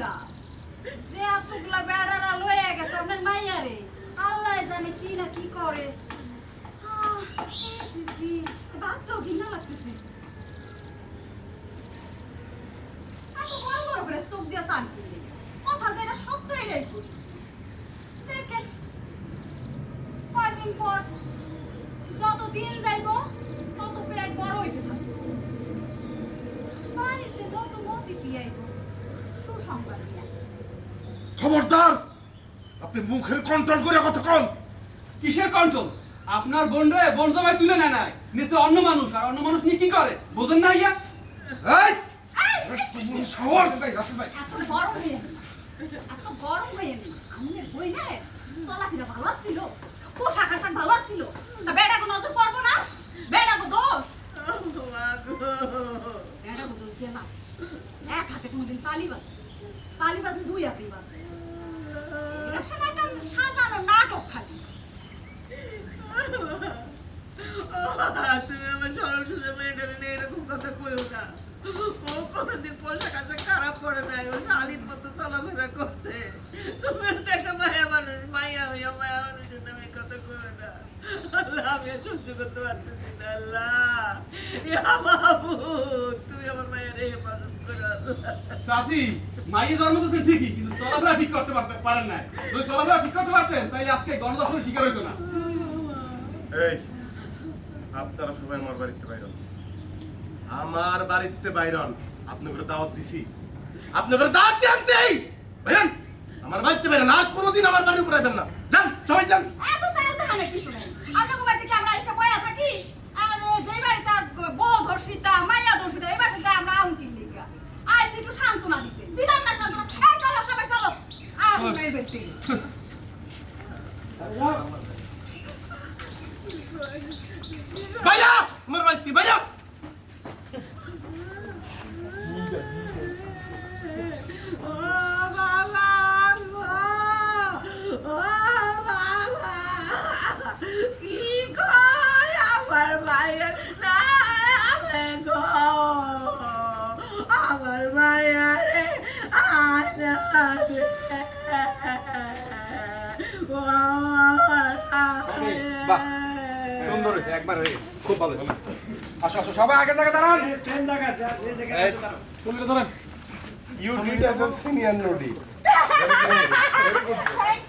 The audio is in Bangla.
লা যে এতগুলা বেড়ারা লয়ে গেছে আপনার মাইয়ারে আল্লাহ জানে কি না কি করে ভাবতেও ঘৃণা লাগতেছে এত বড় বড় করে চোখ দিয়ে চান করলে কথা যেটা সত্য এটাই করছি দেখেন কয়দিন পর যত দিন যাইব তত পেট বড় হইতে থাকবে বাড়িতে নতুন অতিথি আইব সুসংবাদ নিয়ে খবরদার আপনি মুখের কন্ট্রোল করে কথা কন কিসের কন্ট্রোল আপনার বন্ডে বন জমায় তুলে নেয় নাই নিচে অন্য মানুষ আর অন্য মানুষ নিয়ে কি করে বোঝেন না ইয়া এই সাহস ভাই রাসেল ভাই এত গরম হয়ে এত গরম হয়ে আমাদের বই না চলাফেরা ভালো ছিল পোশাক আশাক ভালো ছিল তা বেড়াকে নজর পড়বো না বেড়াকে দোষ বেড়াকে দোষ দিয়ে না এক হাতে কোনোদিন তালি বাজে দুই হাতেই বাজে ইলেকশন একটা সাজানো নাটক খালি তুমি আমার সরল সোজা মেয়েটারে নিয়ে এরকম কথা কইও না ও কোনোদিন পোশাক আশাক খারাপ করে নাই ও শালীর মতো চলাফেরা করছে তুমি তো একটা মায়া মানুষ মায়া হইয়া মায়া মানুষের নামে কথা কইও না আল্লাহ আমি আর সহ্য করতে পারতেছি না আল্লাহ ইয়া মাহবুব তুমি আমার মায়ের হেফাজত করো আল্লাহ চাচি মাইয়ে জন্ম দিয়েছেন ঠিকই কিন্তু চলাফেরা ঠিক করতে পারেন না যদি চলাফেরা ঠিক করতে পারতেন তাহলে আজকে গণদর্শনের শিকার হইতো না এই আপনারা সবাই আমার বাড়িতে বাইরন আমার বাড়িতে বাইরন আপনাদের দাওয়াত দিছি আপনাদের দাওয়াত দিয়েছি বাইরন আমার বাড়িতে বাইরন আর কোনোদিন আমার বাড়ির উপরে আসবেন না যান সবাই যান এত তাল দেখানে কিছু নাই আপনাকে বাড়িতে কি আমরা এসে বয়া থাকি আর যেই বাড়িতে বউ ধর্ষিতা মাইয়া ধর্ষিতা এই বাড়িতে আমরা আউন কিনলিগা আইসি একটু সান্ত্বনা দিতে দিলাম না সান্ত্বনা এই চলো সবাই চলো আর বের বেরতে বাইরা আমার বাড়িতে বাইরা ও বাবা ও বাবা কি কই আমার মায়ের না আমি গো আমার মায়ের আনা ও বাহ সুন্দর হয়েছে একবার হয়ে গেছে খুব ভালো হয়েছে আসো আসো সবাই আগে জায়গা দাঁড়ান তুমি ধরেন you did as a senior নোডি Thank